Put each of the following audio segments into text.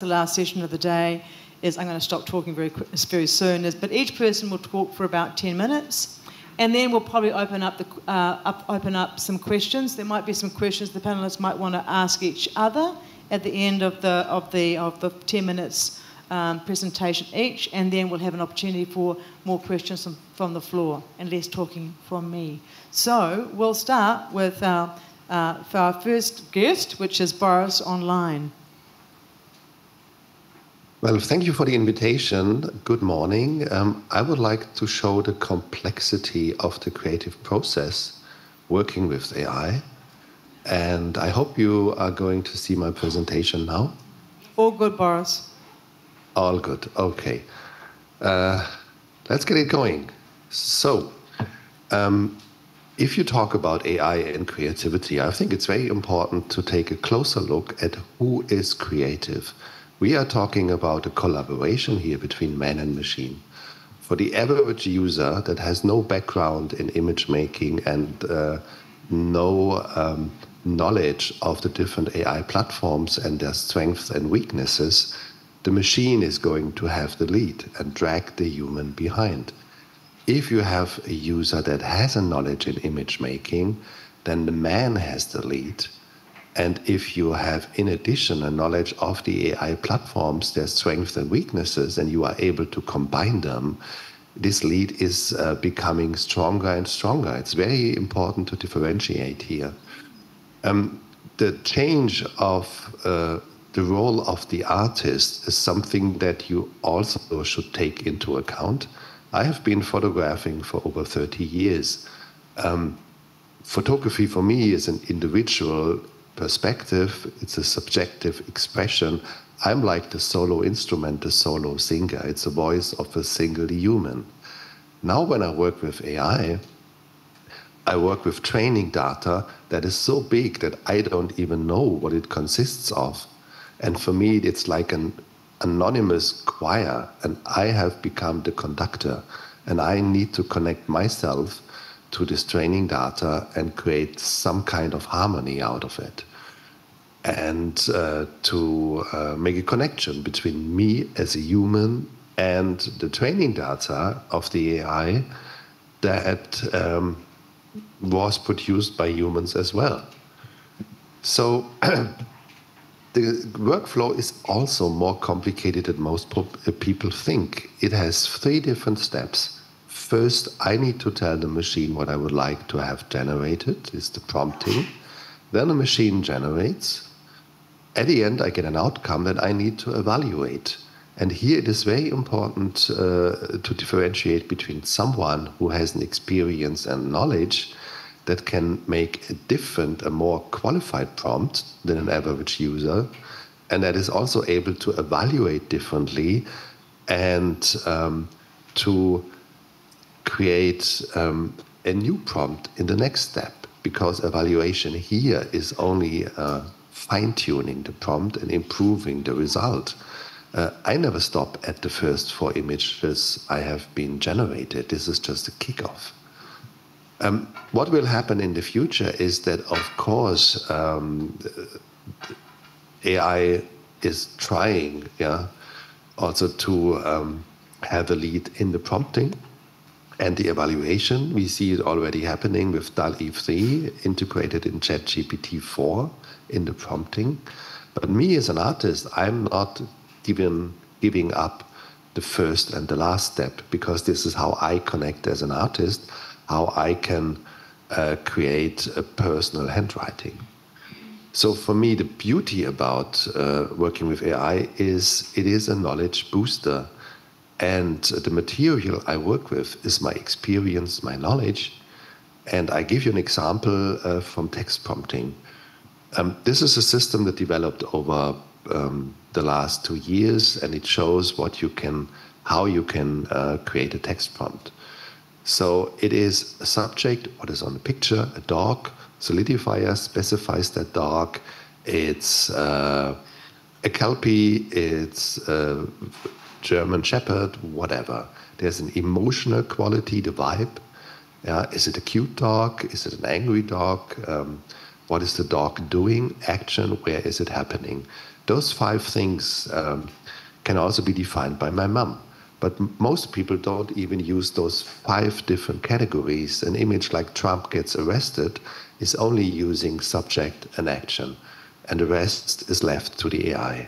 the last session of the day is I'm going to stop talking very soon. But each person will talk for about 10 minutes, and then we'll probably open up some questions. There might be some questions the panelists might want to ask each other at the end of the 10 minutes presentation each, and then we'll have an opportunity for more questions from the floor and less talking from me. So we'll start with for our first guest, which is Boris online. Well, thank you for the invitation. Good morning. I would like to show the complexity of the creative process working with AI. And I hope you are going to see my presentation now. All good, Boris. All good. Okay. Let's get it going. So, if you talk about AI and creativity, I think it's very important to take a closer look at who is creative. We are talking about a collaboration here between man and machine. For the average user that has no background in image making and no knowledge of the different AI platforms and their strengths and weaknesses, the machine is going to have the lead and drag the human behind. If you have a user that has a knowledge in image making, then the man has the lead. And if you have, in addition, a knowledge of the AI platforms, their strengths and weaknesses, and you are able to combine them, this lead is becoming stronger and stronger. It's very important to differentiate here. The change of the role of the artist is something that you also should take into account. I have been photographing for over 30 years. Photography for me is an individual perspective. It's a subjective expression. I'm like the solo instrument, the solo singer. It's the voice of a single human. Now when I work with AI, I work with training data that is so big that I don't even know what it consists of. And for me, it's like an anonymous choir, and I have become the conductor, and I need to connect myself to this training data and create some kind of harmony out of it. And to make a connection between me as a human and the training data of the AI that was produced by humans as well. So the workflow is also more complicated than most people think. It has 3 different steps. First, I need to tell the machine what I would like to have generated, is the prompting. Then the machine generates. At the end, I get an outcome that I need to evaluate. And here it is very important to differentiate between someone who has an experience and knowledge that can make a more qualified prompt than an average user, and that is also able to evaluate differently and to create a new prompt in the next step, because evaluation here is only fine-tuning the prompt and improving the result. I never stop at the first 4 images I have been generated. This is just a kickoff. What will happen in the future is that, of course, AI is trying, also to have a lead in the prompting and the evaluation. We see it already happening with DALL-E 3 integrated in ChatGPT 4 in the prompting. But me as an artist, I'm not giving up the first and the last step, because this is how I connect as an artist, how I can create a personal handwriting. So for me, the beauty about working with AI is it is a knowledge booster. And the material I work with is my experience, my knowledge. And I give you an example from text prompting. This is a system that developed over the last 2 years, and it shows how you can create a text prompt. So it is a subject, what is on the picture, a dog. Solidifier specifies that dog. It's a Kelpie, it's a German Shepherd, whatever. There's an emotional quality, the vibe. Is it a cute dog? Is it an angry dog? What is the dog doing? Action, where is it happening? Those 5 things can also be defined by my mom. But most people don't even use those 5 different categories. An image like Trump gets arrested is only using subject and action, and the rest is left to the AI.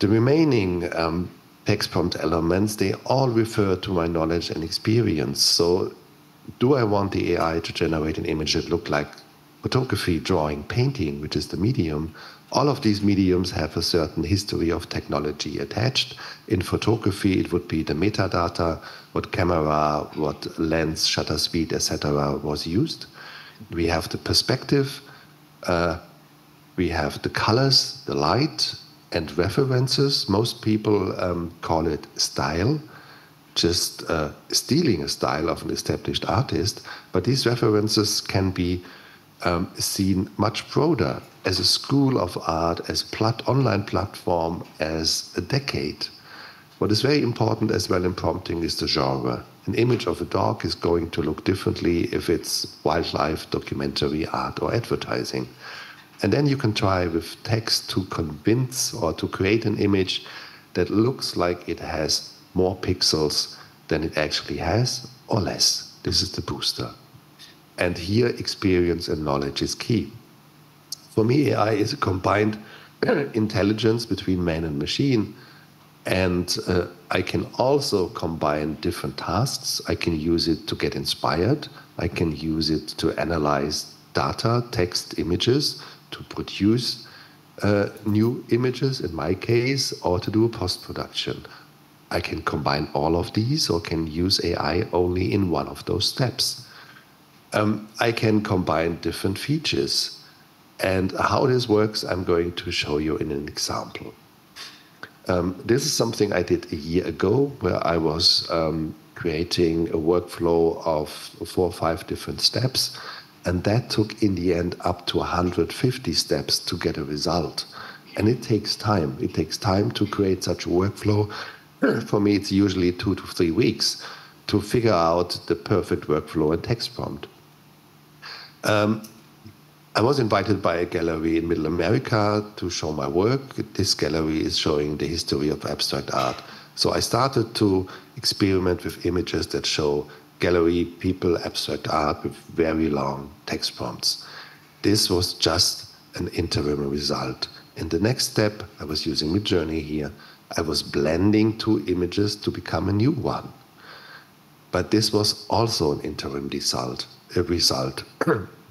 The remaining text prompt elements, they all refer to my knowledge and experience. So do I want the AI to generate an image that looks like photography, drawing, painting, which is the medium? All of these mediums have a certain history of technology attached. In photography, it would be the metadata, what camera, what lens, shutter speed, etc. was used. We have the perspective, we have the colors, the light, and references. Most people call it style, just stealing a style of an established artist. But these references can be seen much broader, as a school of art, as online platform, as a decade. What is very important as well in prompting is the genre. An image of a dog is going to look differently if it's wildlife, documentary, art, or advertising. And then you can try with text to convince or to create an image that looks like it has more pixels than it actually has, or less. This is the booster. And here, experience and knowledge is key. For me, AI is a combined intelligence between man and machine. And I can also combine different tasks. I can use it to get inspired. I can use it to analyze data, text, images, to produce new images, in my case, or to do a post-production. I can combine all of these or can use AI only in one of those steps. I can combine different features. And how this works, I'm going to show you in an example. This is something I did a year ago, where I was creating a workflow of 4 or 5 different steps. And that took, in the end, up to 150 steps to get a result. And it takes time. It takes time to create such a workflow. For me, it's usually 2 to 3 weeks to figure out the perfect workflow and text prompt. I was invited by a gallery in Middle America to show my work. This gallery is showing the history of abstract art. So I started to experiment with images that show gallery, people, abstract art with very long text prompts. This was just an interim result. In the next step, I was using Midjourney here. I was blending 2 images to become a new one. But this was also an interim result.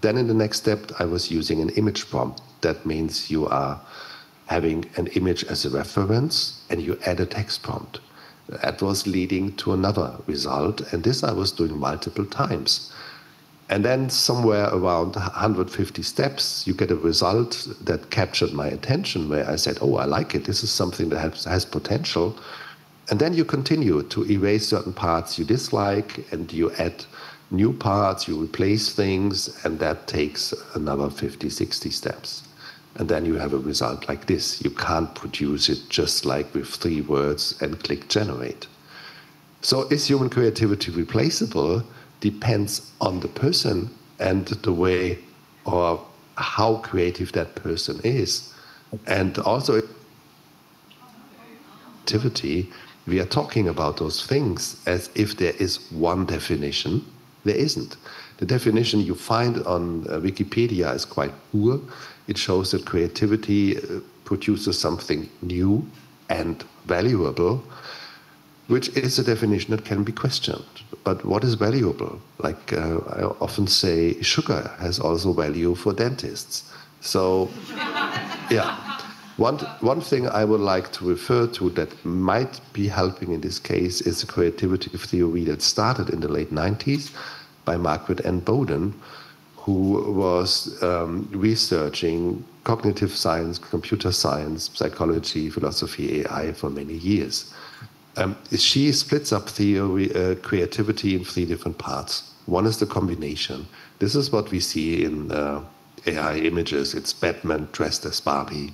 Then in the next step, I was using an image prompt. That means you are having an image as a reference and you add a text prompt. That was leading to another result, and this I was doing multiple times. And then somewhere around 150 steps, you get a result that captured my attention, where I said, oh, I like it. This is something that has potential. And then you continue to erase certain parts you dislike, and you add new parts, you replace things, and that takes another 50, 60 steps. And then you have a result like this. You can't produce it just like with 3 words and click generate. So is human creativity replaceable? Depends on the person and the way or how creative that person is. And also creativity, we are talking about those things as if there is one definition. There isn't. The definition you find on Wikipedia is quite poor. It shows that creativity produces something new and valuable, which is a definition that can be questioned. But what is valuable? Like I often say, sugar has also value for dentists. So, yeah. One thing I would like to refer to that might be helping in this case is a creativity theory that started in the late 90s by Margaret N. Bowden, who was researching cognitive science, computer science, psychology, philosophy, AI for many years. She splits up creativity in 3 different parts. One is the combination. This is what we see in AI images. It's Batman dressed as Barbie.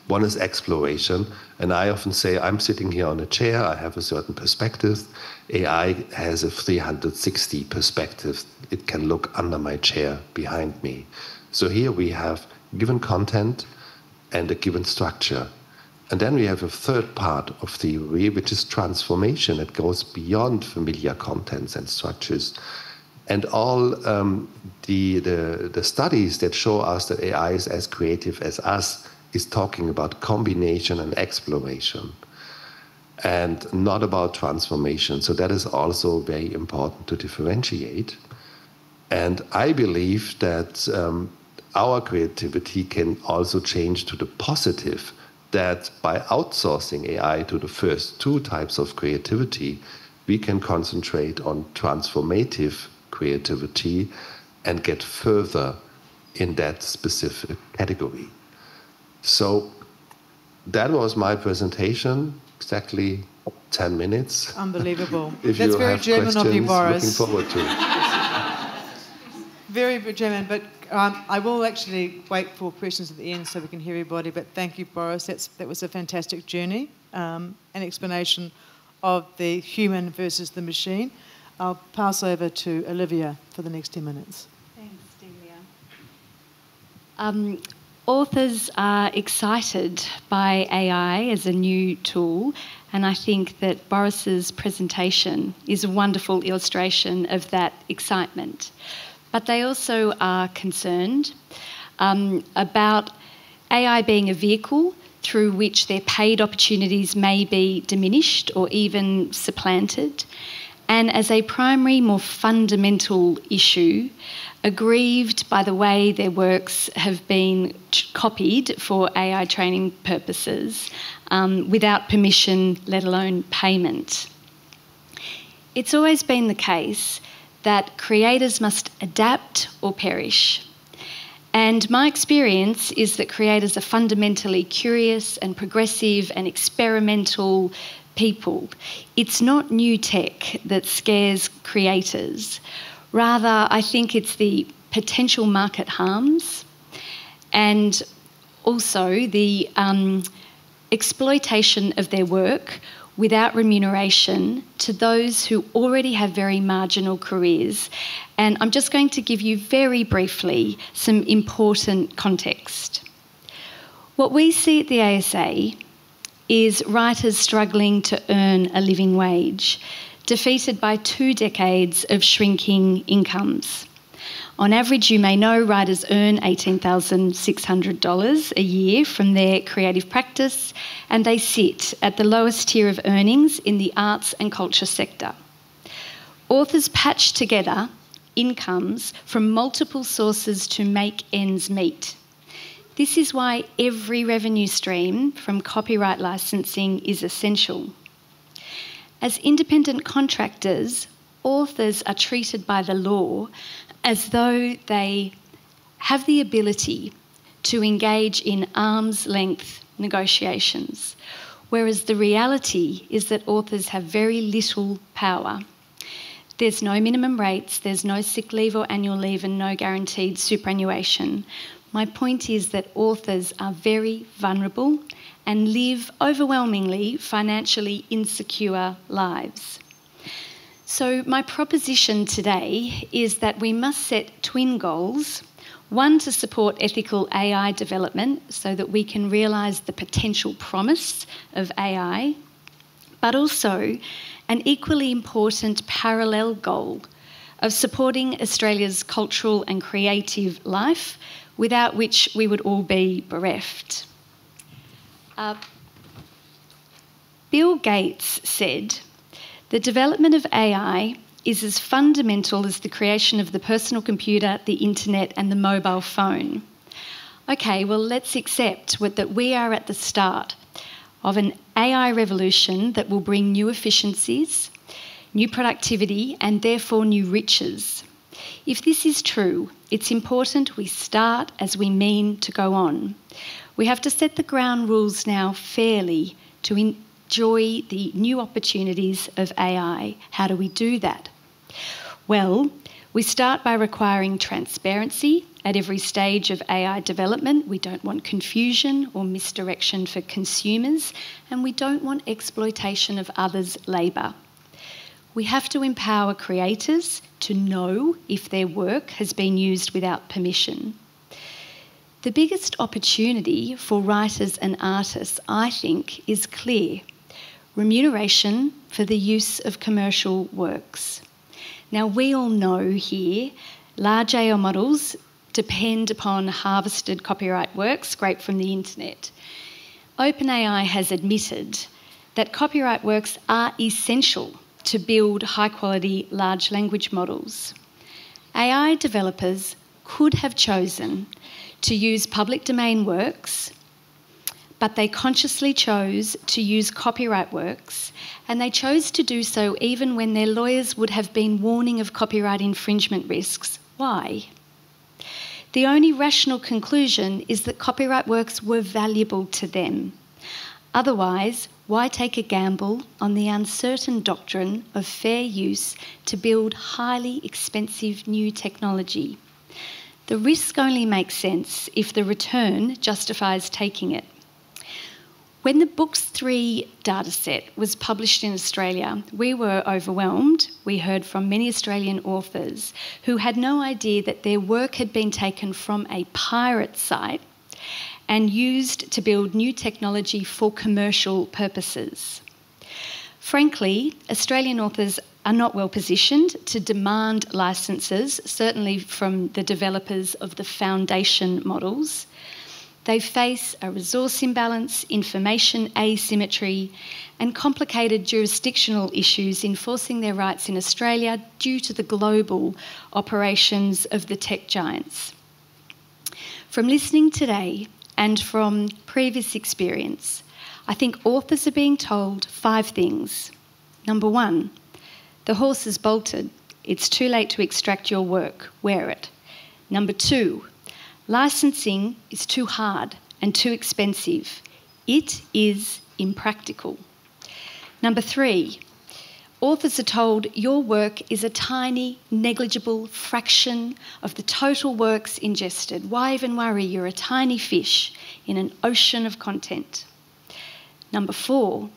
One is exploration, and I often say I'm sitting here on a chair, I have a certain perspective. AI has a 360 perspective. It can look under my chair, behind me. So here we have given content, and a given structure. And then we have a third part of theory, which is transformation. It goes beyond familiar contents and structures. And all the studies that show us that AI is as creative as us is talking about combination and exploration, and not about transformation. So that is also very important to differentiate. And I believe that our creativity can also change to the positive, that by outsourcing AI to the first two types of creativity, we can concentrate on transformative creativity and get further in that specific category. So that was my presentation, exactly 10 minutes. Unbelievable. If That's you very have German of you, Boris. looking forward to it. Very German, but I will actually wait for questions at the end so we can hear everybody. But thank you, Boris. That was a fantastic journey, an explanation of the human versus the machine. I'll pass over to Olivia for the next 10 minutes. Thanks, Delia. Authors are excited by AI as a new tool, and I think that Boris's presentation is a wonderful illustration of that excitement. But they also are concerned about AI being a vehicle through which their paid opportunities may be diminished or even supplanted, and as a primary, more fundamental issue, aggrieved by the way their works have been copied for AI training purposes without permission, let alone payment. It's always been the case that creators must adapt or perish. And my experience is that creators are fundamentally curious and progressive and experimental people. It's not new tech that scares creators. Rather, I think it's the potential market harms and also the exploitation of their work without remuneration to those who already have very marginal careers. And I'm just going to give you very briefly some important context. What we see at the ASA is writers struggling to earn a living wage, defeated by 2 decades of shrinking incomes. On average, you may know, writers earn $18,600 a year from their creative practice, and they sit at the lowest tier of earnings in the arts and culture sector. Authors patch together incomes from multiple sources to make ends meet. This is why every revenue stream from copyright licensing is essential. As independent contractors, authors are treated by the law as though they have the ability to engage in arm's length negotiations, whereas the reality is that authors have very little power. There's no minimum rates, there's no sick leave or annual leave, and no guaranteed superannuation. My point is that authors are very vulnerable and live overwhelmingly financially insecure lives. So my proposition today is that we must set twin goals: one, to support ethical AI development so that we can realise the potential promise of AI, but also an equally important parallel goal of supporting Australia's cultural and creative life, without which we would all be bereft. Bill Gates said, "The development of AI is as fundamental as the creation of the personal computer, the internet and the mobile phone." Okay, well, let's accept that we are at the start of an AI revolution that will bring new efficiencies, new productivity and therefore new riches. If this is true, it's important we start as we mean to go on. We have to set the ground rules now fairly to enjoy the new opportunities of AI. How do we do that? Well, we start by requiring transparency at every stage of AI development. We don't want confusion or misdirection for consumers, and we don't want exploitation of others' labour. We have to empower creators to know if their work has been used without permission. The biggest opportunity for writers and artists, I think, is clear: remuneration for the use of commercial works. Now, we all know here large AI models depend upon harvested copyright works scraped from the internet. OpenAI has admitted that copyright works are essential to build high-quality large language models. AI developers could have chosen to use public domain works, but they consciously chose to use copyright works, and they chose to do so even when their lawyers would have been warning of copyright infringement risks. Why? The only rational conclusion is that copyright works were valuable to them. Otherwise, why take a gamble on the uncertain doctrine of fair use to build highly expensive new technology? The risk only makes sense if the return justifies taking it. When the Books 3 dataset was published in Australia, we were overwhelmed. We heard from many Australian authors who had no idea that their work had been taken from a pirate site and used to build new technology for commercial purposes. Frankly, Australian authors are not well positioned to demand licenses, certainly from the developers of the foundation models. They face a resource imbalance, information asymmetry, and complicated jurisdictional issues enforcing their rights in Australia due to the global operations of the tech giants. From listening today and from previous experience, I think authors are being told 5 things. Number 1, the horse is bolted. It's too late to extract your work. Wear it. Number 2, licensing is too hard and too expensive. It is impractical. Number 3, authors are told your work is a tiny, negligible fraction of the total works ingested. Why even worry? You're a tiny fish in an ocean of content. Number 4,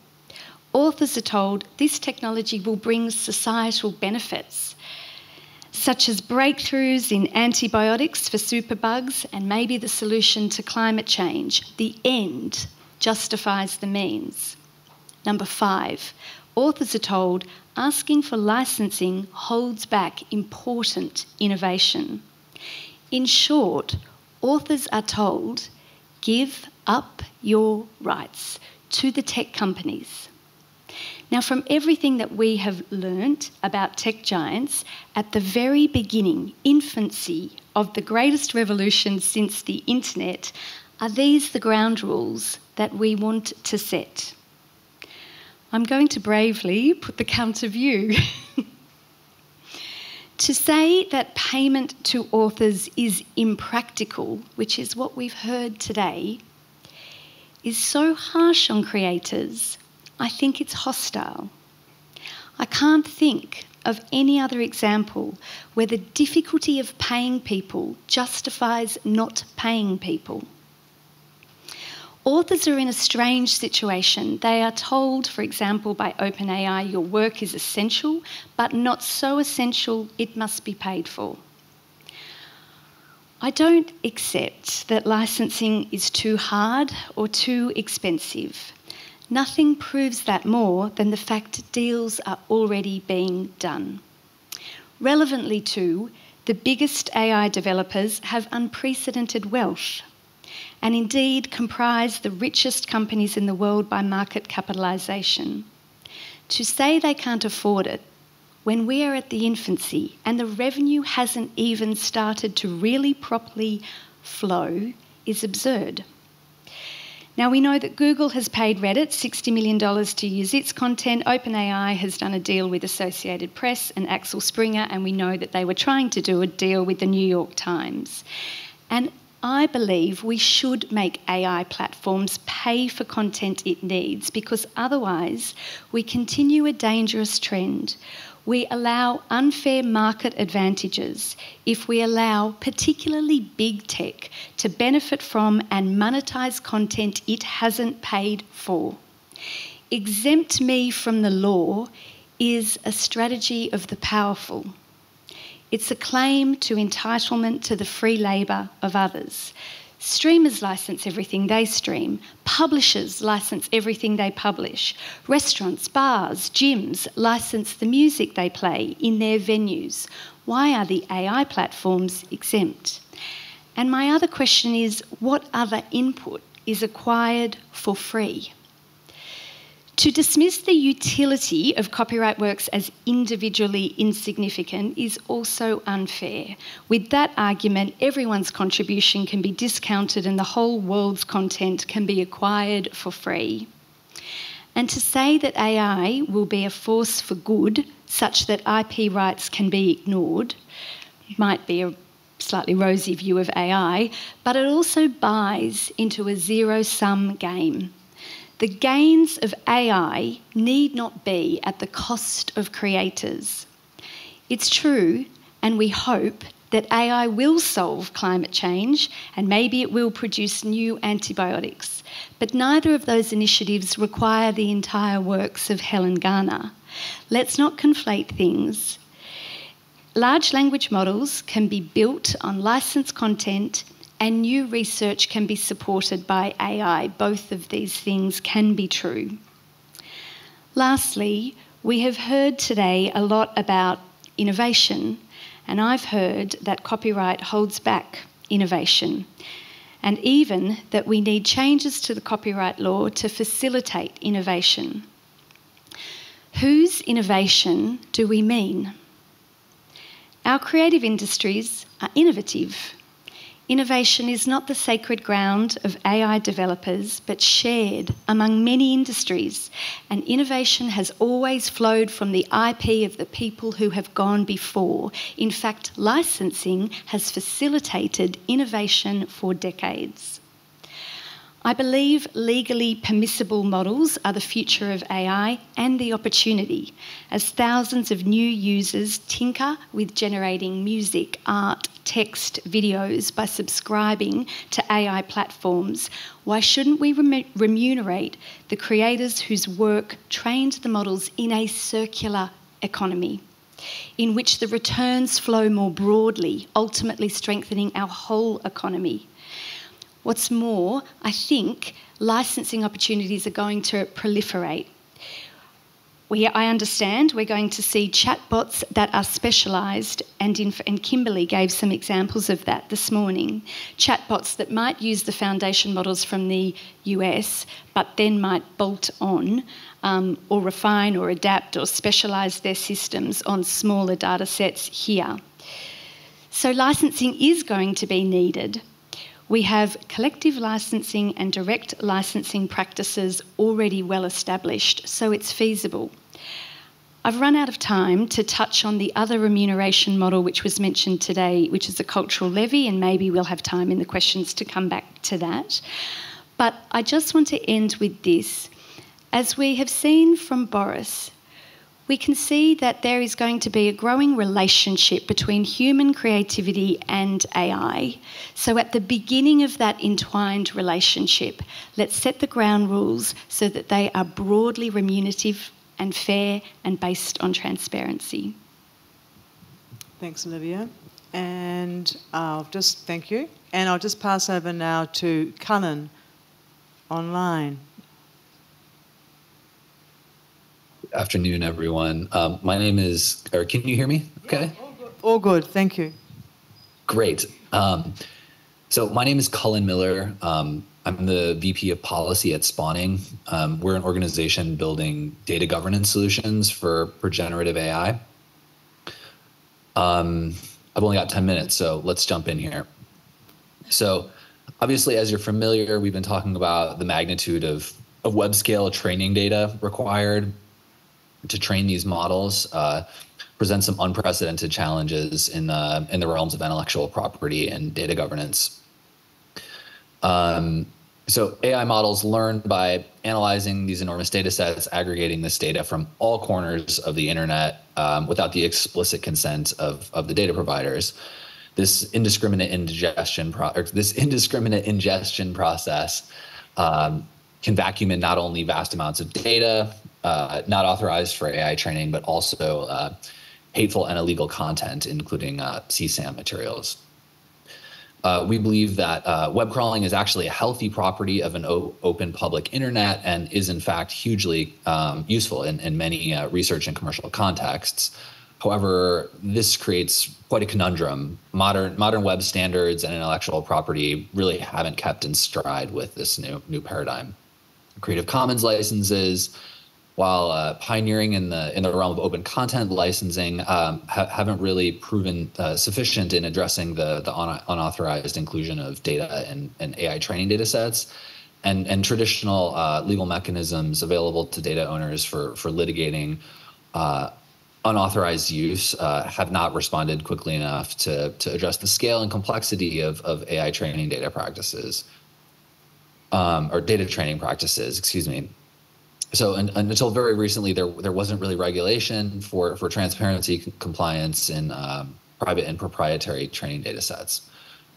authors are told this technology will bring societal benefits, such as breakthroughs in antibiotics for superbugs and maybe the solution to climate change. The end justifies the means. Number 5, authors are told asking for licensing holds back important innovation. In short, authors are told, give up your rights to the tech companies. Now, from everything that we have learnt about tech giants, at the very beginning, infancy of the greatest revolution since the internet, are these the ground rules that we want to set? I'm going to bravely put the counter view. To say that payment to authors is impractical, which is what we've heard today, is so harsh on creators, I think it's hostile. I can't think of any other example where the difficulty of paying people justifies not paying people. Authors are in a strange situation. They are told, for example, by OpenAI, your work is essential, but not so essential it must be paid for. I don't accept that licensing is too hard or too expensive. Nothing proves that more than the fact deals are already being done. Relevantly too, the biggest AI developers have unprecedented wealth and indeed comprise the richest companies in the world by market capitalisation. To say they can't afford it when we are at the infancy and the revenue hasn't even started to really properly flow is absurd. Now, we know that Google has paid Reddit $60 million to use its content. OpenAI has done a deal with Associated Press and Axel Springer, and we know that they were trying to do a deal with the New York Times. And I believe we should make AI platforms pay for content it needs, because otherwise we continue a dangerous trend. We allow unfair market advantages if we allow particularly big tech to benefit from and monetize content it hasn't paid for. Exempt me from the law is a strategy of the powerful. It's a claim to entitlement to the free labour of others. Streamers license everything they stream. Publishers license everything they publish. Restaurants, bars, gyms license the music they play in their venues. Why are the AI platforms exempt? And my other question is, what other input is acquired for free? To dismiss the utility of copyright works as individually insignificant is also unfair. With that argument, everyone's contribution can be discounted and the whole world's content can be acquired for free. And to say that AI will be a force for good, such that IP rights can be ignored, might be a slightly rosy view of AI, but it also buys into a zero-sum game. The gains of AI need not be at the cost of creators. It's true, and we hope, that AI will solve climate change and maybe it will produce new antibiotics. But neither of those initiatives require the entire works of Helen Garner. Let's not conflate things. Large language models can be built on licensed content and new research can be supported by AI. Both of these things can be true. Lastly, we have heard today a lot about innovation, and I've heard that copyright holds back innovation, and even that we need changes to the copyright law to facilitate innovation. Whose innovation do we mean? Our creative industries are innovative. Innovation is not the sacred ground of AI developers, but shared among many industries. And innovation has always flowed from the IP of the people who have gone before. In fact, licensing has facilitated innovation for decades. I believe legally permissible models are the future of AI and the opportunity, as thousands of new users tinker with generating music, art, text, videos by subscribing to AI platforms. Why shouldn't we remunerate the creators whose work trained the models in a circular economy, in which the returns flow more broadly, ultimately strengthening our whole economy? What's more, I think licensing opportunities are going to proliferate. I understand we're going to see chatbots that are specialised, and Kimberly gave some examples of that this morning. Chatbots that might use the foundation models from the US, but then might bolt on or refine or adapt or specialise their systems on smaller data sets here. So licensing is going to be needed. We have collective licensing and direct licensing practices already well established, so it's feasible. I've run out of time to touch on the other remuneration model which was mentioned today, which is a cultural levy, and maybe we'll have time in the questions to come back to that. But I just want to end with this. As we have seen from Boris, we can see that there is going to be a growing relationship between human creativity and AI. So at the beginning of that entwined relationship, let's set the ground rules so that they are broadly remunerative and fair and based on transparency. Thanks, Olivia. And thank you. And I'll just pass over now to Cullen online. Afternoon, everyone. My name is, or can you hear me? Okay. Yeah, all good. Thank you. Great. So my name is Cullen Miller. I'm the VP of Policy at Spawning. We're an organization building data governance solutions for generative AI. I've only got 10 minutes, so let's jump in here. So obviously, as you're familiar, we've been talking about the magnitude of web scale training data required to train these models, present some unprecedented challenges in the realms of intellectual property and data governance. So AI models learn by analyzing these enormous data sets, aggregating this data from all corners of the internet without the explicit consent of the data providers. This indiscriminate ingestion process can vacuum in not only vast amounts of data, not authorized for AI training, but also hateful and illegal content, including CSAM materials. We believe that web crawling is actually a healthy property of an open public internet and is in fact hugely useful in many research and commercial contexts. However, this creates quite a conundrum. Modern web standards and intellectual property really haven't kept in stride with this new paradigm. Creative Commons licenses, while pioneering in the realm of open content licensing, haven't really proven sufficient in addressing the unauthorized inclusion of data and AI training data sets. And traditional legal mechanisms available to data owners for litigating unauthorized use have not responded quickly enough to address the scale and complexity of AI training data practices, or data training practices, excuse me. So until very recently, there wasn't really regulation for transparency compliance in private and proprietary training data sets.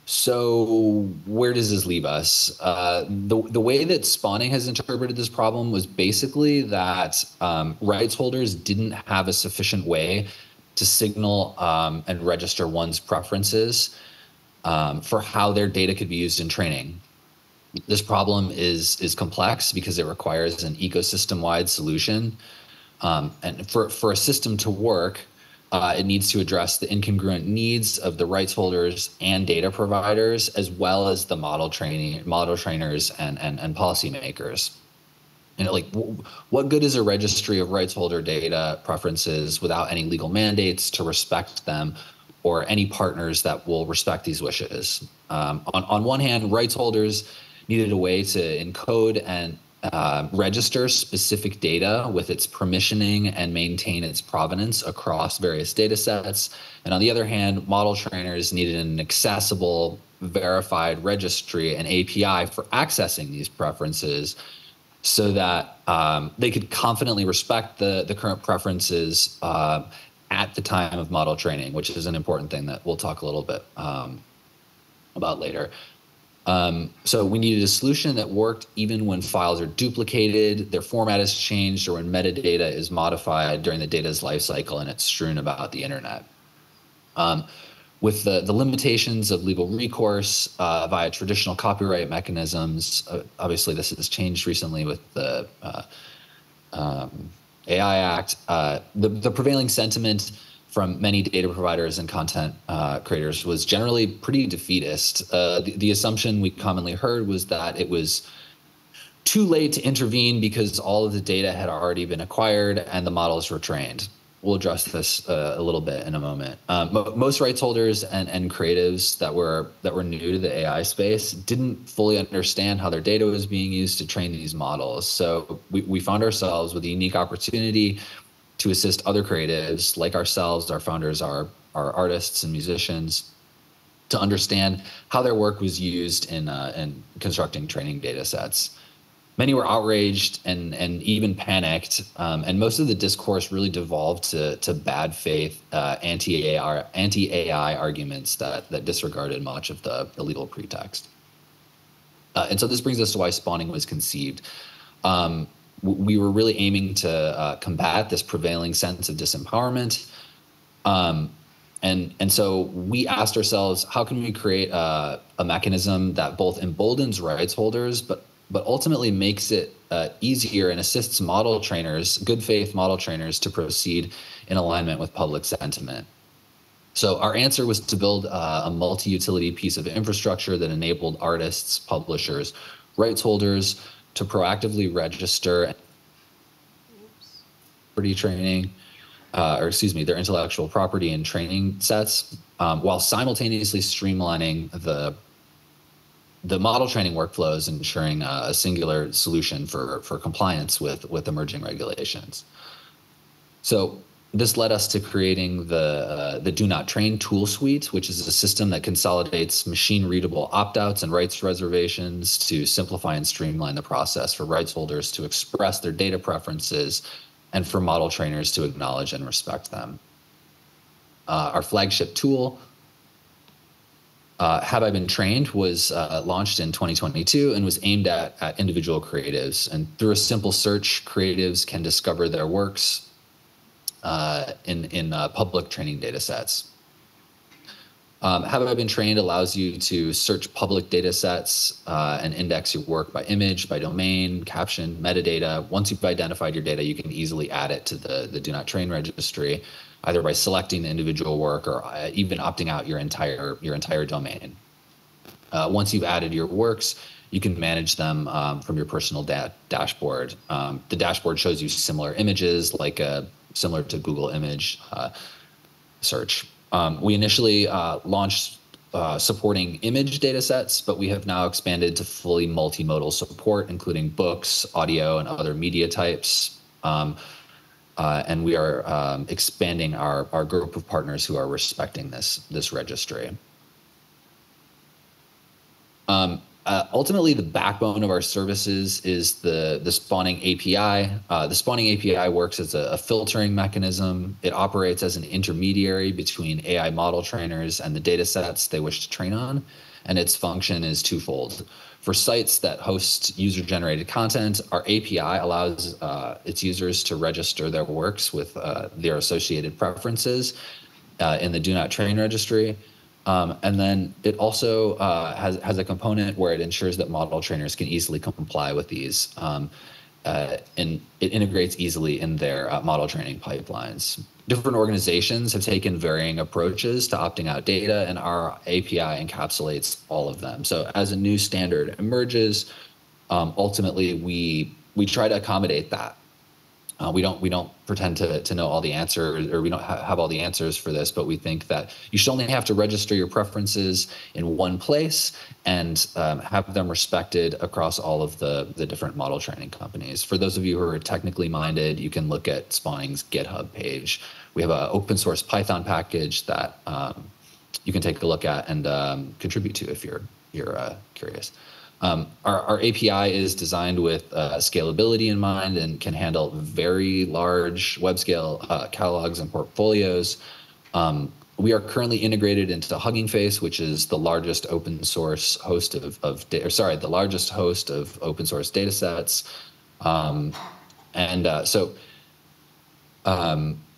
So where does this leave us? The way that spawning has interpreted this problem was basically that rights holders didn't have a sufficient way to signal and register one's preferences for how their data could be used in training. This problem is complex because it requires an ecosystem-wide solution. And for a system to work, it needs to address the incongruent needs of the rights holders and data providers, as well as the model trainers and policymakers. And what good is a registry of rights holder data preferences without any legal mandates to respect them or any partners that will respect these wishes? On one hand, rights holders needed a way to encode and register specific data with its permissioning and maintain its provenance across various data sets. And on the other hand, model trainers needed an accessible, verified registry and API for accessing these preferences so that they could confidently respect the current preferences at the time of model training, which is an important thing that we'll talk a little bit about later. So we needed a solution that worked even when files are duplicated, their format is changed, or when metadata is modified during the data's life cycle and it's strewn about the internet. With the limitations of legal recourse via traditional copyright mechanisms, obviously this has changed recently with the AI Act, the prevailing sentiment from many data providers and content creators was generally pretty defeatist. The assumption we commonly heard was that it was too late to intervene because all of the data had already been acquired and the models were trained. We'll address this a little bit in a moment. Most rights holders and creatives that were new to the AI space didn't fully understand how their data was being used to train these models. So we found ourselves with a unique opportunity to assist other creatives like ourselves, our founders, our artists and musicians, to understand how their work was used in constructing training data sets. Many were outraged and even panicked, and most of the discourse really devolved to bad faith anti-AI arguments that disregarded much of the legal pretext. And so this brings us to why spawning was conceived. We were really aiming to combat this prevailing sense of disempowerment. And so we asked ourselves, how can we create a mechanism that both emboldens rights holders, but ultimately makes it easier and assists model trainers, good faith model trainers, to proceed in alignment with public sentiment? So our answer was to build a multi-utility piece of infrastructure that enabled artists, publishers, rights holders to proactively register training, their intellectual property and training sets, while simultaneously streamlining the model training workflows, ensuring a singular solution for compliance with emerging regulations. So this led us to creating the Do Not Train tool suite, which is a system that consolidates machine-readable opt-outs and rights reservations to simplify and streamline the process for rights holders to express their data preferences and for model trainers to acknowledge and respect them. Our flagship tool, Have I Been Trained, was launched in 2022 and was aimed at individual creatives. And through a simple search, creatives can discover their works in public training data sets. Have I Been Trained allows you to search public data sets and index your work by image, by domain, caption, metadata. Once you've identified your data, you can easily add it to the Do Not Train registry, either by selecting the individual work or even opting out your entire domain. Once you've added your works, you can manage them from your personal dashboard. The dashboard shows you similar images, like similar to Google Image search. We initially launched supporting image data sets, but we have now expanded to fully multimodal support, including books, audio, and other media types. And we are expanding our group of partners who are respecting this registry. Ultimately, the backbone of our services is the spawning API. The spawning API works as a filtering mechanism. It operates as an intermediary between AI model trainers and the data sets they wish to train on, and its function is twofold. For sites that host user-generated content, our API allows its users to register their works with their associated preferences in the Do Not Train registry. And then it also has a component where it ensures that model trainers can easily comply with these, and it integrates easily in their model training pipelines. Different organizations have taken varying approaches to opting out data, and our API encapsulates all of them. So as a new standard emerges, ultimately we try to accommodate that. We don't pretend to know all the answers, or we don't have all the answers for this, but we think that you should only have to register your preferences in one place and have them respected across all of the different model training companies. For those of you who are technically minded, you can look at Spawning's GitHub page. We have an open source Python package that you can take a look at and contribute to if you're curious. Our API is designed with scalability in mind and can handle very large web scale catalogs and portfolios. We are currently integrated into Hugging Face, which is the largest open source host the largest host of open source data sets.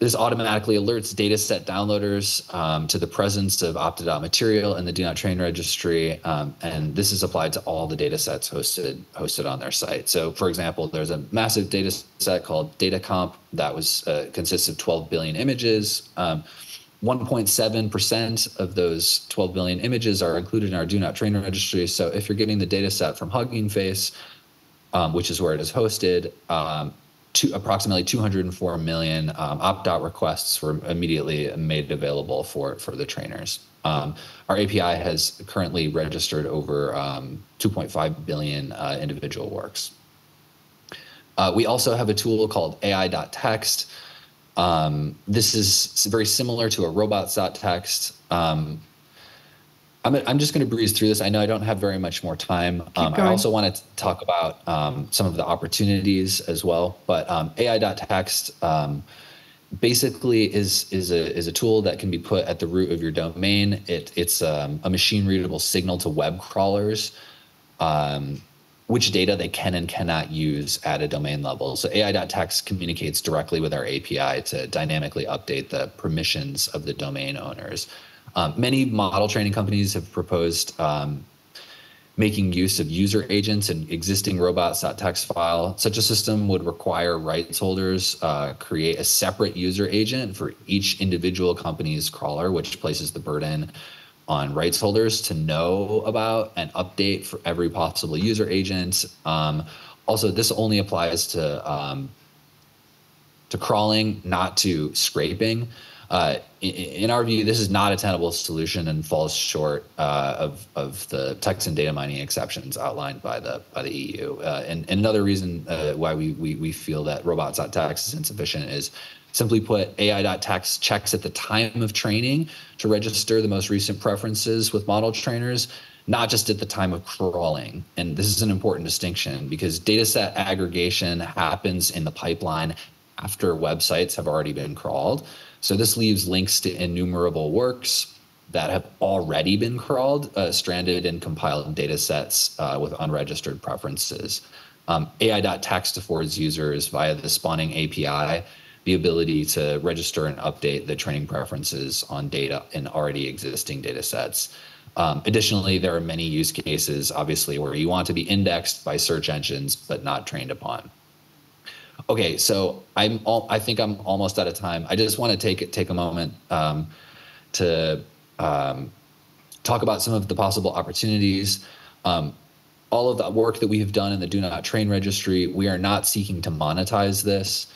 This automatically alerts dataset downloaders to the presence of opted out material in the Do Not Train registry, and this is applied to all the datasets hosted on their site. So, for example, there's a massive dataset called DataComp that consists of 12 billion images. 1.7% of those 12 billion images are included in our Do Not Train registry. So, if you're getting the dataset from Hugging Face, which is where it is hosted, approximately 204 million opt-out requests were immediately made available for the trainers. Our API has currently registered over 2.5 billion individual works. We also have a tool called AI.text. This is very similar to a robots.txt. I'm just going to breeze through this. I know I don't have very much more time. I also want to talk about some of the opportunities as well. But AI.text basically is a tool that can be put at the root of your domain. It's a machine readable signal to web crawlers, which data they can and cannot use at a domain level. So AI.text communicates directly with our API to dynamically update the permissions of the domain owners. Many model training companies have proposed making use of user agents in existing robots.txt file. Such a system would require rights holders create a separate user agent for each individual company's crawler, which places the burden on rights holders to know about and update for every possible user agent. Also, this only applies to crawling, not to scraping. In our view, this is not a tenable solution and falls short of the text and data mining exceptions outlined by the EU. And another reason why we feel that robots.txt is insufficient is, simply put, AI.text checks at the time of training to register the most recent preferences with model trainers, not just at the time of crawling. And this is an important distinction because dataset aggregation happens in the pipeline after websites have already been crawled. So this leaves links to innumerable works that have already been crawled, stranded in compiled data sets with unregistered preferences. AI.text affords users via the spawning API the ability to register and update the training preferences on data in already existing data sets. Additionally, there are many use cases, obviously, where you want to be indexed by search engines but not trained upon. Okay, so I think I'm almost out of time. I just want to take a moment to talk about some of the possible opportunities. All of the work that we have done in the Do Not Train registry, we are not seeking to monetize this.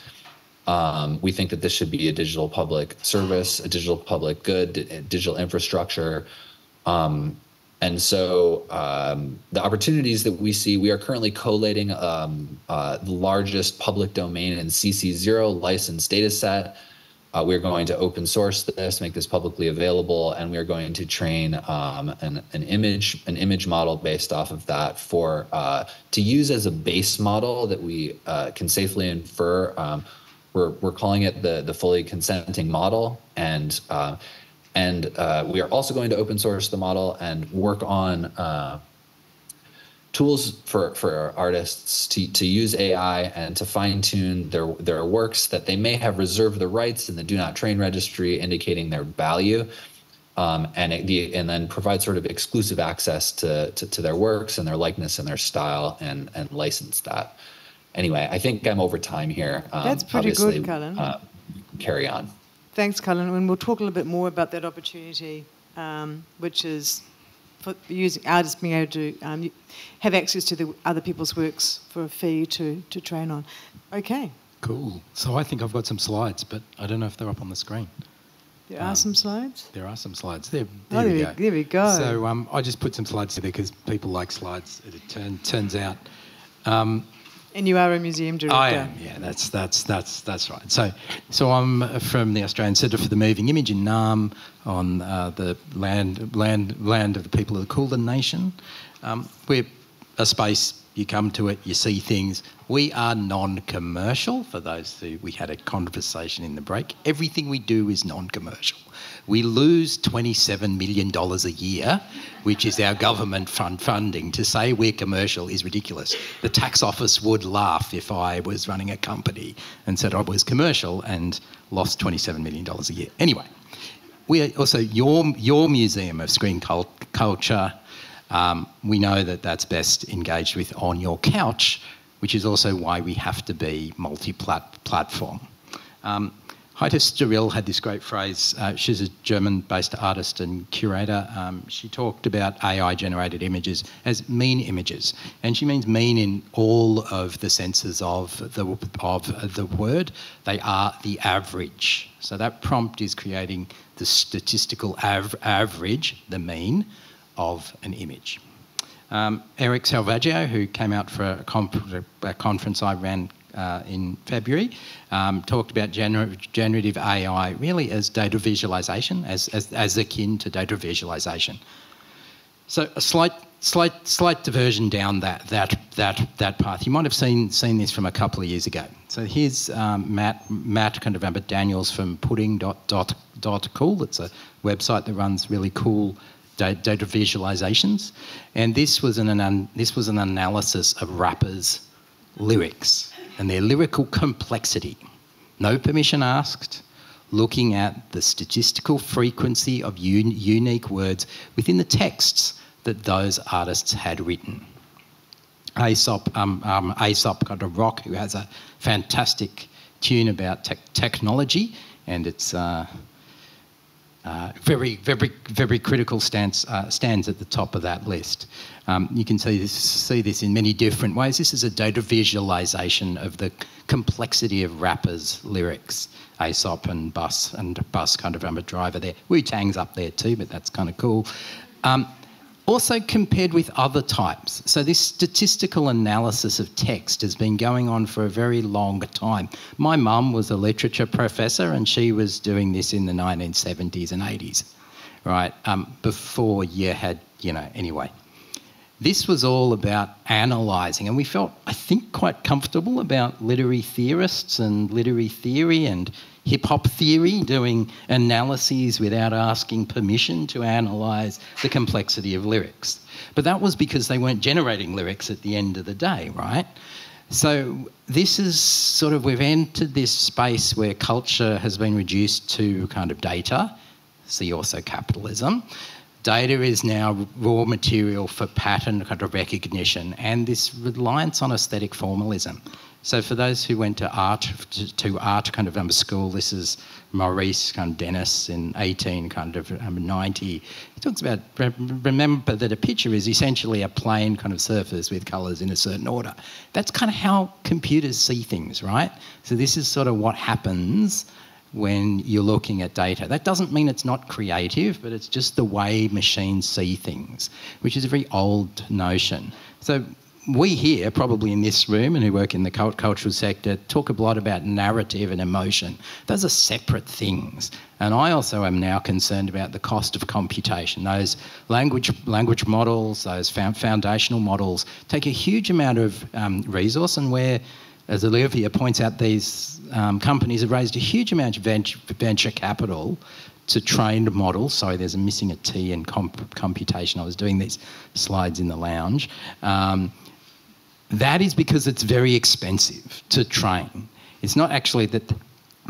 We think that this should be a digital public service, a digital public good, digital infrastructure. And so the opportunities that we see, we are currently collating the largest public domain and CC0 licensed data set. We're going to open source this, make this publicly available, and we are going to train an image model based off of that to use as a base model that we can safely infer. We're calling it the fully consenting model, and we are also going to open source the model and work on tools for artists to use AI and to fine-tune their works that they may have reserved the rights in the Do Not Train registry, indicating their value, and then provide sort of exclusive access to their works and their likeness and their style and license that. Anyway, I think I'm over time here. That's pretty good, Cullen. Carry on. Thanks, Cullen. And we'll talk a little bit more about that opportunity, which is for using artists being able to have access to the other people's works for a fee to train on. Okay. Cool. So I think I've got some slides, but I don't know if they're up on the screen. There are some slides? There are some slides. There we go. So I just put some slides there because people like slides, it turns out. And you are a museum director. I am, yeah, that's right. So I'm from the Australian Centre for the Moving Image in Naarm on the land of the people of the Kulin Nation. We're a space, you come to it, you see things. We are non-commercial, for those who we had a conversation in the break. Everything we do is non-commercial. We lose $27 million a year, which is our government funding. To say we're commercial is ridiculous. The tax office would laugh if I was running a company and said I was commercial and lost $27 million a year. Anyway, we are also your Museum of Screen Culture. We know that that's best engaged with on your couch, which is also why we have to be multi-platform. Heide Sturil had this great phrase. She's a German-based artist and curator. She talked about AI-generated images as mean images, and she means mean in all of the senses of the word. They are the average. So that prompt is creating the statistical average, the mean, of an image. Eric Salvaggio, who came out for a conference I ran in February, talked about generative AI really as data visualization, as akin to data visualization. So a slight diversion down that path. You might have seen this from a couple of years ago. So here's Matt kind of Daniels from pudding.cool. It's a website that runs really cool data visualizations, and this was an analysis of rappers' lyrics and their lyrical complexity. No permission asked, looking at the statistical frequency of unique words within the texts that those artists had written. Aesop kind of Rock, who has a fantastic tune about technology, and it's very, very, very critical stands at the top of that list. You can see this in many different ways. This is a data visualization of the complexity of rappers' lyrics. Aesop and Bus kind of a driver there. Wu-Tang's up there too, but that's kind of cool. Also compared with other types. So this statistical analysis of text has been going on for a very long time. My mum was a literature professor and she was doing this in the 1970s and 80s, right? Before you had, anyway. This was all about analysing, and we felt, I think, quite comfortable about literary theorists and literary theory and hip-hop theory doing analyses without asking permission to analyse the complexity of lyrics. But that was because they weren't generating lyrics at the end of the day, right? So this is sort of, we've entered this space where culture has been reduced to kind of data, see also capitalism. Data is now raw material for pattern kind of recognition and this reliance on aesthetic formalism. So for those who went to art kind of school, this is Maurice kind of Dennis in 1890. He talks about, remember that a picture is essentially a plain kind of surface with colours in a certain order. That's kind of how computers see things, right? So this is sort of what happens when you're looking at data. That doesn't mean it's not creative, but it's just the way machines see things, which is a very old notion. So we here, probably in this room and who work in the cultural sector, talk a lot about narrative and emotion. Those are separate things. And I also am now concerned about the cost of computation. Those language models, those foundational models take a huge amount of resource, and where, as Olivia points out, these companies have raised a huge amount of venture capital to train models. Sorry, there's a missing a T in computation. I was doing these slides in the lounge. That is because it's very expensive to train. It's not actually that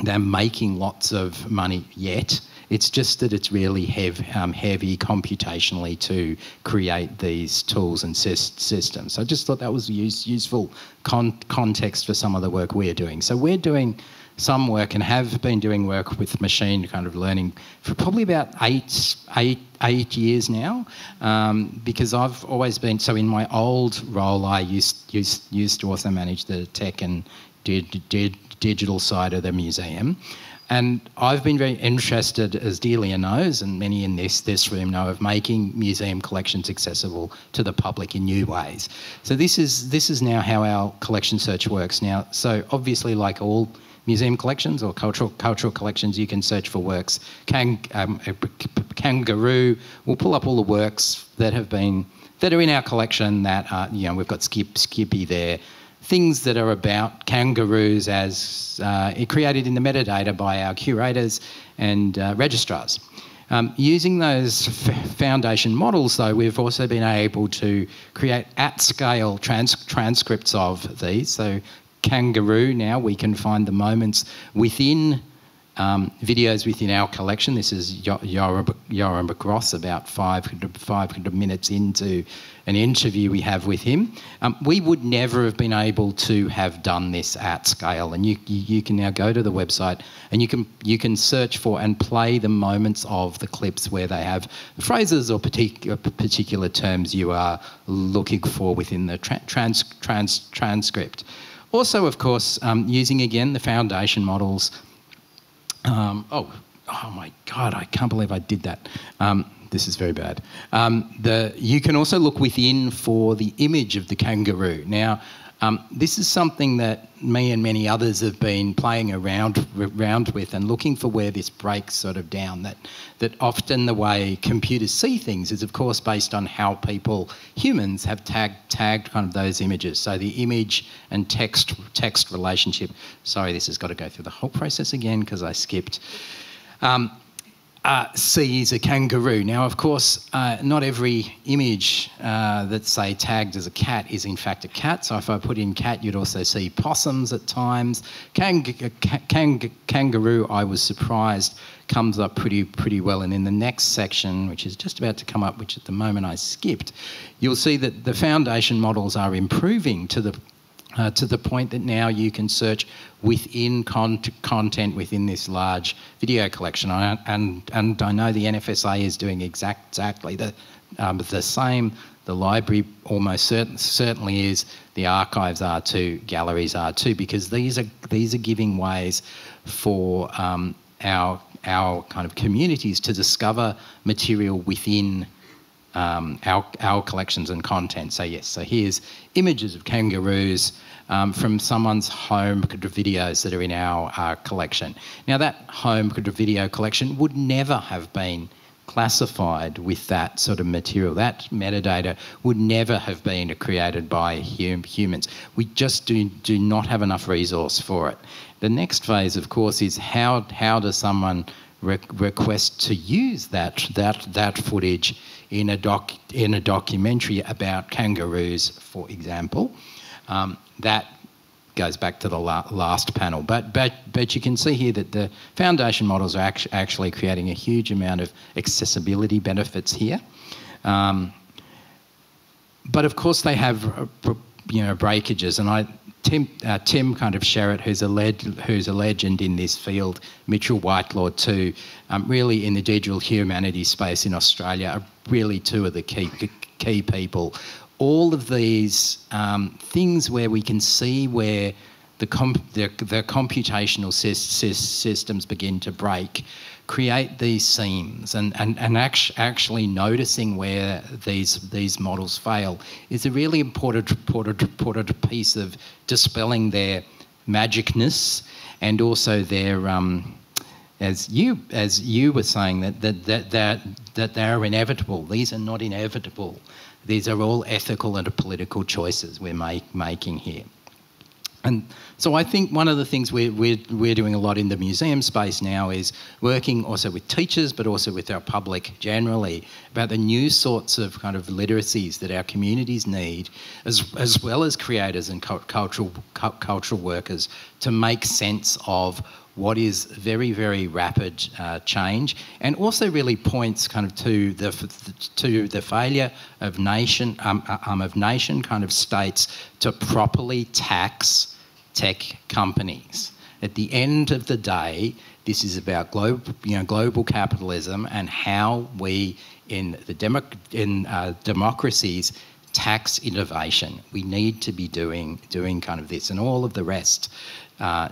they're making lots of money yet. It's just that it's really heavy computationally to create these tools and systems. So I just thought that was useful context for some of the work we're doing. So we're doing some work and have been doing work with machine kind of learning for probably about eight years now, because I've always been, so in my old role I used to also manage the tech and digital side of the museum. And I've been very interested, as Delia knows, and many in this room know, of making museum collections accessible to the public in new ways. So this is now how our collection search works now. So obviously, like all museum collections or cultural collections, you can search for works. Kangaroo will pull up all the works that are in our collection that are, we've got Skippy there. Things that are about kangaroos as created in the metadata by our curators and registrars. Using those foundation models, though, we've also been able to create at-scale transcripts of these. So kangaroo, now we can find the moments within videos within our collection. This is Yoram Gross, about 500 minutes into an interview we have with him. We would never have been able to have done this at scale, and you can now go to the website and you can search for and play the moments of the clips where they have phrases or particular terms you are looking for within the transcript. Also, of course, using again the foundation models. Oh my God, I can't believe I did that. This is very bad. You can also look within for the image of the kangaroo. Now, this is something that me and many others have been playing around with and looking for where this breaks sort of down. That often the way computers see things is, of course, based on how humans have tagged kind of those images. So the image and text relationship. Sorry, this has got to go through the whole process again because I skipped. Sees a kangaroo. Now, of course, not every image that's, say, tagged as a cat is in fact a cat. So if I put in cat, you'd also see possums at times. Kangaroo, I was surprised, comes up pretty well. And in the next section, which is just about to come up, which at the moment I skipped, you'll see that the foundation models are improving to the point that now you can search within content within this large video collection. And I know the NFSA is doing exactly the same. The library almost certainly is. The archives are too. Galleries are too, because these are giving ways for our kind of communities to discover material within our collections and content. So yes, so here's images of kangaroos from someone's home videos that are in our collection. Now that home video collection would never have been classified with that sort of material. That metadata would never have been created by humans. We just do not have enough resource for it. The next phase, of course, is how does someone request to use that footage in a documentary about kangaroos, for example. That goes back to the last panel. But you can see here that the foundation models are actually creating a huge amount of accessibility benefits here. But of course they have breakages, and Tim kind of Sherratt, who's a legend in this field, Mitchell Whitelaw too, really in the digital humanities space in Australia, are really two of the key people. All of these things where we can see where the computational systems begin to break, create these seams, and actually noticing where these models fail is a really important piece of dispelling their magicness, and also their as you were saying that they're inevitable. These are not inevitable. These are all ethical and political choices we're making here. And so I think one of the things we're doing a lot in the museum space now is working also with teachers, but also with our public generally, about the new sorts of kind of literacies that our communities need, as well as creators and cultural workers, to make sense of what is very, very rapid change, and also really points kind of to the failure of nation kind of states to properly tax tech companies. At the end of the day, this is about global capitalism and how we in democracies tax innovation. We need to be doing kind of this, and all of the rest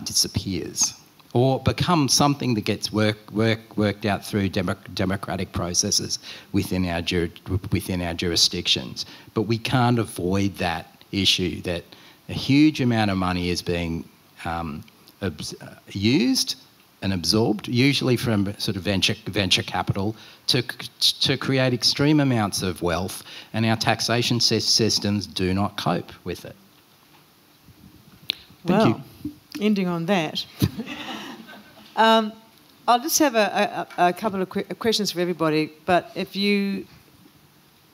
disappears, or become something that gets worked out through democratic processes within our jurisdictions. But we can't avoid that issue that a huge amount of money is being used and absorbed, usually from sort of venture capital, to create extreme amounts of wealth, and our taxation systems do not cope with it. Thank you. Ending on that. I'll just have a couple of questions for everybody, but if you,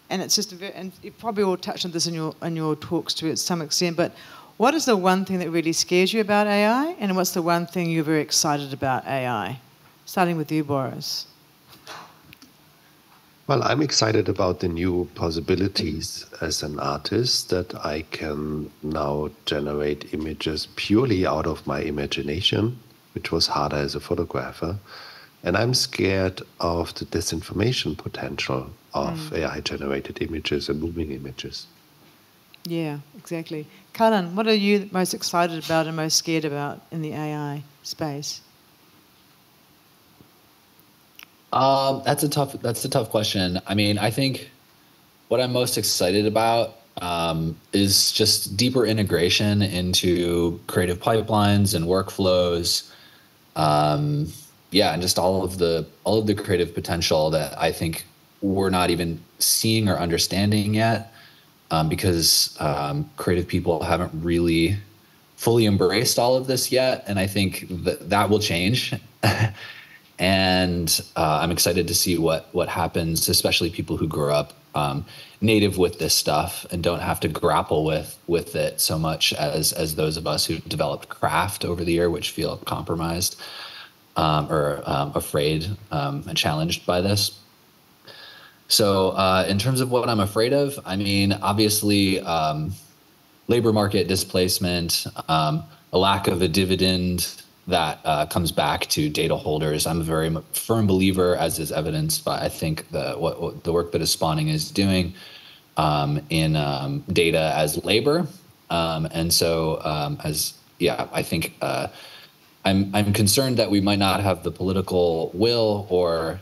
and it's just and you probably all touched on this in your talks to some extent, but what is the one thing that really scares you about AI, and what's the one thing you're very excited about AI? Starting with you, Boris. Well, I'm excited about the new possibilities as an artist, that I can now generate images purely out of my imagination, which was harder as a photographer. And I'm scared of the disinformation potential of AI-generated images and moving images. Yeah, exactly. Cullen, what are you most excited about and most scared about in the AI space? That's a tough question. I mean, I think what I'm most excited about is just deeper integration into creative pipelines and workflows. And just all of the creative potential that I think we're not even seeing or understanding yet, because creative people haven't really fully embraced all of this yet. And I think that will change. And I'm excited to see what happens, especially people who grew up native with this stuff and don't have to grapple with it so much as those of us who developed craft over the year, which feel compromised or afraid and challenged by this. So in terms of what I'm afraid of, I mean, obviously labor market displacement, a lack of a dividend that comes back to data holders. I'm a very firm believer, as is evidenced by, I think, what the work that is spawning is doing in data as labor. And so I think I'm concerned that we might not have the political will or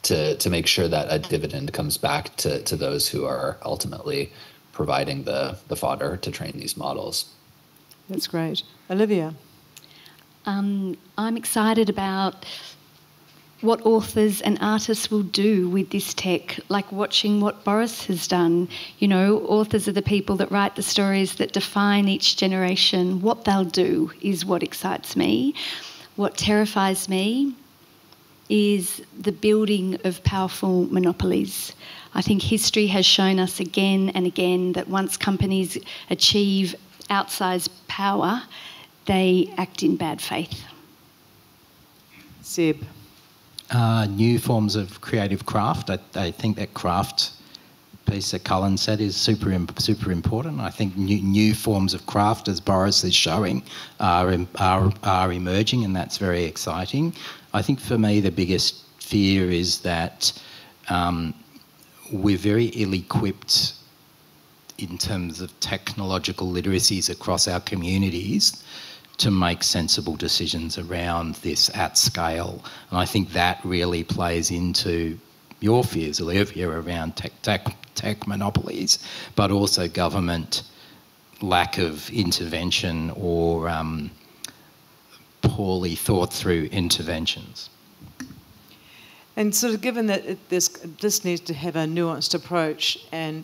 to make sure that a dividend comes back to those who are ultimately providing the fodder to train these models. That's great. Olivia? I'm excited about what authors and artists will do with this tech, like watching what Boris has done. You know, authors are the people that write the stories that define each generation. What they'll do is what excites me. What terrifies me is the building of powerful monopolies. I think history has shown us again and again that once companies achieve outsized power, they act in bad faith. Seb? New forms of creative craft. I think that craft piece that Cullen said is super important. I think new forms of craft, as Boris is showing, are emerging, and that's very exciting. I think for me the biggest fear is that we're very ill-equipped in terms of technological literacies across our communities to make sensible decisions around this at scale. And I think that really plays into your fears, Olivia, around tech monopolies, but also government lack of intervention or poorly thought through interventions. And sort of given that this needs to have a nuanced approach, and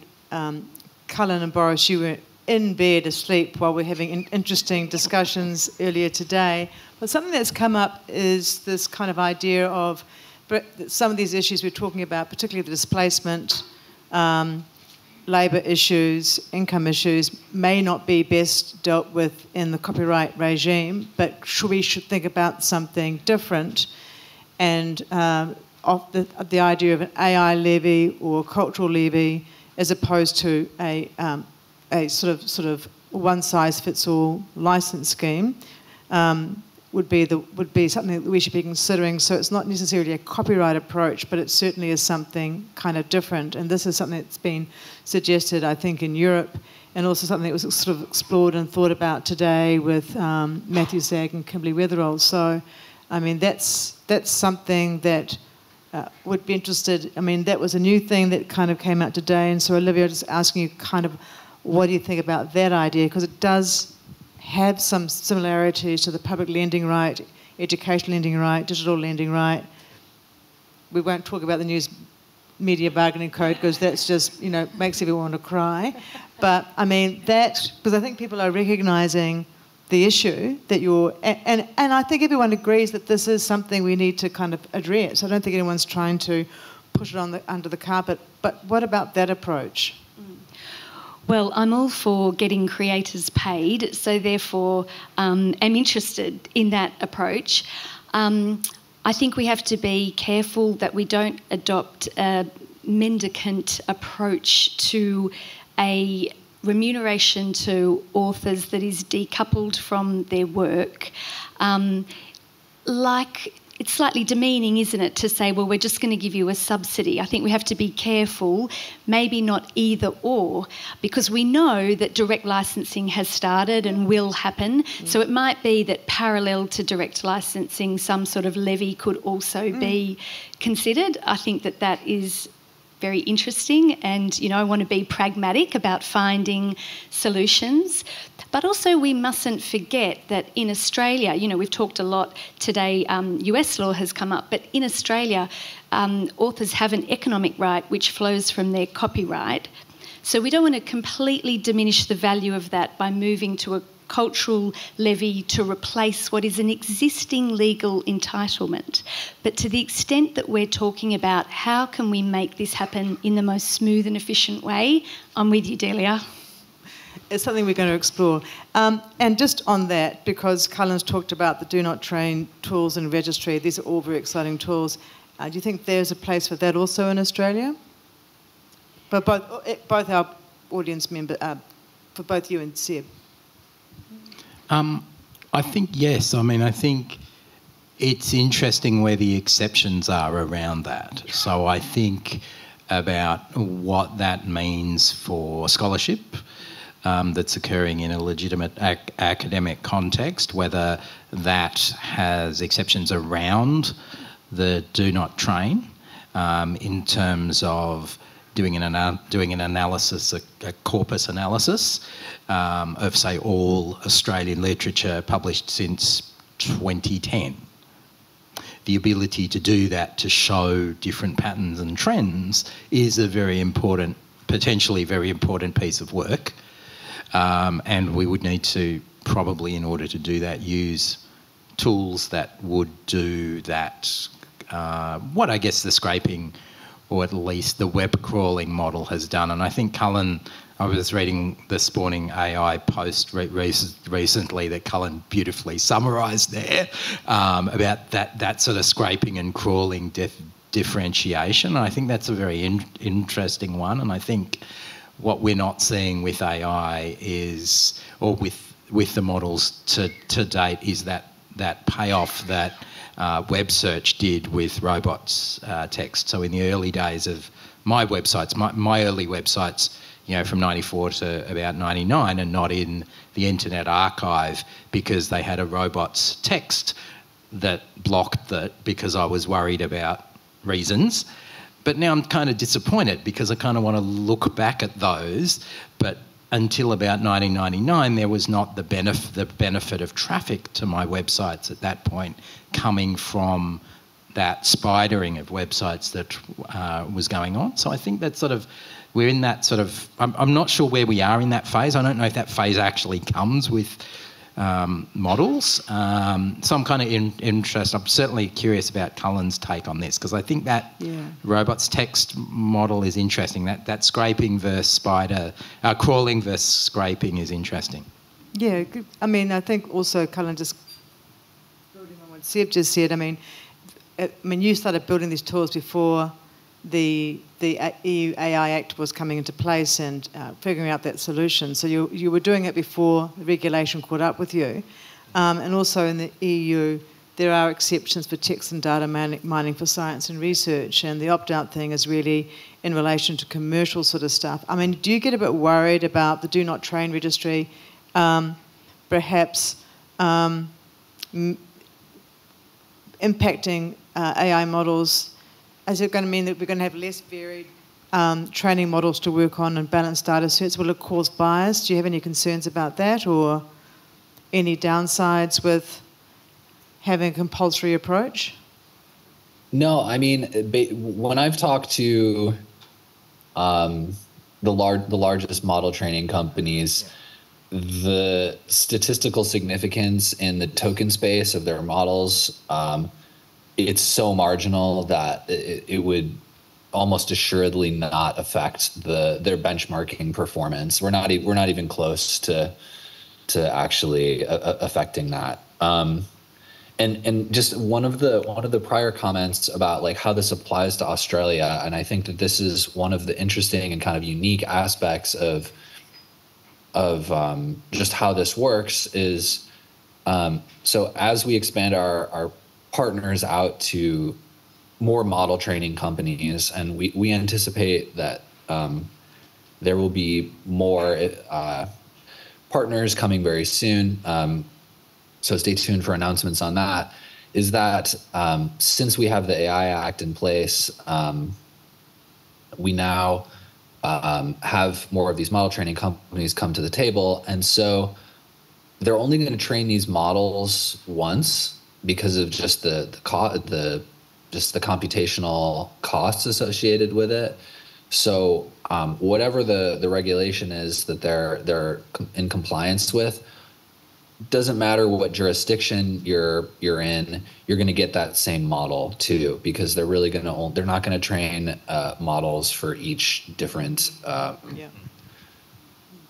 Cullen and Boris, you were in bed asleep while we're having interesting discussions earlier today, but something that's come up is this kind of idea of some of these issues we're talking about, particularly the displacement, labour issues, income issues, may not be best dealt with in the copyright regime, but we should think about something different. And of the idea of an AI levy or cultural levy, as opposed to a sort of one-size-fits-all license scheme, would be something that we should be considering. So it's not necessarily a copyright approach, but it certainly is something kind of different. And this is something that's been suggested, I think, in Europe, and also something that was sort of explored and thought about today with Matthew Zag and Kimberly Weatherall. So, I mean, that's something that would be interested. I mean, that was a new thing that kind of came out today. And so, Olivia, just asking you kind of, what do you think about that idea? Because it does have some similarities to the public lending right, educational lending right, digital lending right. We won't talk about the news media bargaining code because that's just, makes everyone want to cry. But, I mean, because I think people are recognising the issue that and I think everyone agrees that this is something we need to kind of address. I don't think anyone's trying to push it under the carpet. But what about that approach? Well, I'm all for getting creators paid, so therefore am interested in that approach. I think we have to be careful that we don't adopt a mendicant approach to a remuneration to authors that is decoupled from their work. It's slightly demeaning, isn't it, to say, well, we're just going to give you a subsidy. I think we have to be careful, maybe not either or, because we know that direct licensing has started and will happen. So it might be that parallel to direct licensing, some sort of levy could also be considered. I think that is very interesting, and I want to be pragmatic about finding solutions. But also we mustn't forget that in Australia, we've talked a lot today, US law has come up, but in Australia, authors have an economic right which flows from their copyright. So we don't want to completely diminish the value of that by moving to a cultural levy to replace what is an existing legal entitlement. But to the extent that we're talking about how can we make this happen in the most smooth and efficient way, I'm with you, Delia. It's something we're going to explore. And just on that, because Cullen's talked about the Do Not Train tools and registry, these are all very exciting tools. Do you think there's a place for that also in Australia? But both our audience members, for both you and Seb. I think yes. I mean, I think it's interesting where the exceptions are around that. So I think about what that means for scholarship that's occurring in a legitimate academic context, whether that has exceptions around the Do Not Train in terms of doing an analysis, a corpus analysis of, say, all Australian literature published since 2010. The ability to do that, to show different patterns and trends, is a very important, potentially very important piece of work. And we would need to probably, in order to do that, use tools that would do that, what I guess the scraping or at least the web crawling model has done. And I think Cullen, I was reading this morning AI post recently that Cullen beautifully summarised there about that sort of scraping and crawling differentiation. I think that's a very interesting one. And I think what we're not seeing with AI is, or with the models to date, is that payoff that web search did with robots text. So in the early days of my websites, my early websites, from 94 to about 99, and not in the Internet Archive because they had a robots text that blocked that because I was worried about reasons. But now I'm kind of disappointed because I kind of want to look back at those. But until about 1999, there was not the benefit of traffic to my websites at that point coming from that spidering of websites that was going on. So I think that we're in that I'm not sure where we are in that phase. I don't know if that phase actually comes with models. So I'm kind of interested. I'm certainly curious about Cullen's take on this, because I think that robots text model is interesting. That scraping versus crawling versus scraping is interesting. Yeah, I mean, I think also Cullen, just building on what Seb just said, I mean, you started building these tools before the EU AI Act was coming into place and figuring out that solution. So you were doing it before the regulation caught up with you. And also in the EU, there are exceptions for text and data mining for science and research, and the opt-out thing is really in relation to commercial sort of stuff. I mean, do you get a bit worried about the Do Not Train registry perhaps impacting AI models? Is it going to mean that we're going to have less varied training models to work on and balanced data sets? Will it cause bias? Do you have any concerns about that, or any downsides with having a compulsory approach? No, I mean, when I've talked to the largest model training companies, the statistical significance in the token space of their models, it's so marginal that it would almost assuredly not affect their benchmarking performance. We're not even close to actually affecting that. And just one of the prior comments about like how this applies to Australia, and I think that this is one of the interesting and kind of unique aspects of just how this works is, so as we expand our partners out to more model training companies, and we anticipate that there will be more partners coming very soon. So stay tuned for announcements on that. Is that since we have the AI Act in place, we now have more of these model training companies come to the table, and so they're only going to train these models once because of just the computational costs associated with it. So whatever the regulation is that they're in compliance with, doesn't matter what jurisdiction you're in, you're going to get that same model too, because they're not going to train models for each different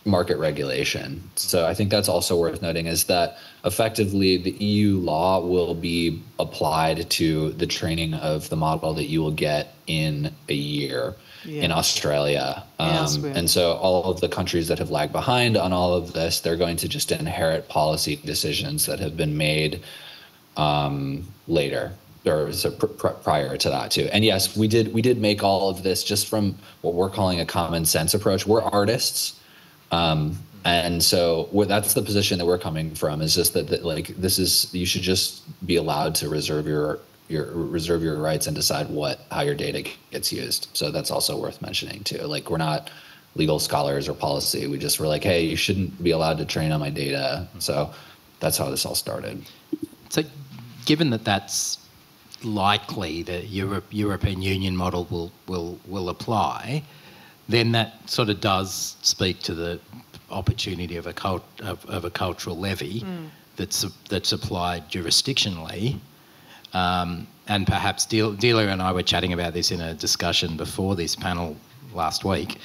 market regulation. So I think that's also worth noting, is that effectively the EU law will be applied to the training of the model that you will get in a year in Australia. And so all of the countries that have lagged behind on all of this, they're going to just inherit policy decisions that have been made later, or prior to that too. And yes, we did make all of this just from what we're calling a common sense approach. We're artists. And so that's the position that we're coming from, is just that like, this is, you should just be allowed to reserve your rights and decide how your data gets used. So that's also worth mentioning too. Like, we're not legal scholars or policy. We're like, hey, you shouldn't be allowed to train on my data. So that's how this all started. So given that that's likely the European Union model will apply, then that sort of does speak to the opportunity of a cultural levy that's applied jurisdictionally. and perhaps Delia and I were chatting about this in a discussion before this panel last week.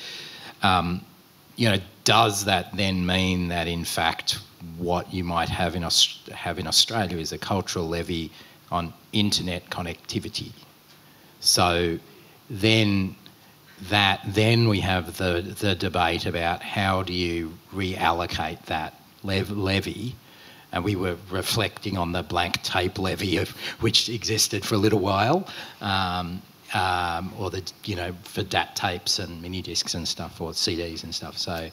Does that then mean that in fact what you might have in Australia is a cultural levy on internet connectivity? So then we have the debate about how do you reallocate that levy. And we were reflecting on the blank tape levy which existed for a little while, or for DAT tapes and mini discs and stuff, or CDs and stuff. So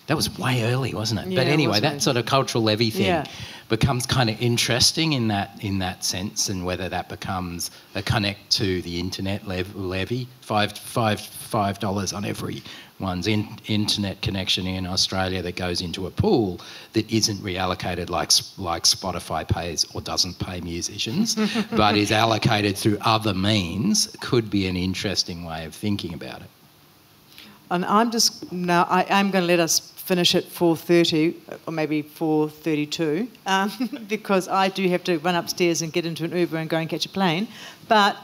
that was way early, wasn't it? Yeah, but anyway, that sort of cultural levy thing becomes kind of interesting in that sense, and whether that becomes a connect to the internet levy, $5 on every one's internet connection in Australia that goes into a pool that isn't reallocated like Spotify pays or doesn't pay musicians, but is allocated through other means, could be an interesting way of thinking about it. And I'm going to let us finish at 4:30 or maybe 4:32 because I do have to run upstairs and get into an Uber and go and catch a plane. But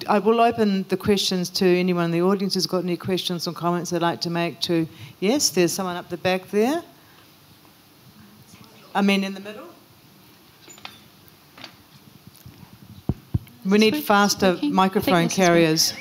I will open the questions to anyone in the audience who's got any questions or comments they'd like to make to... Yes, there's someone up the back there. I mean, in the middle. We need faster microphone carriers.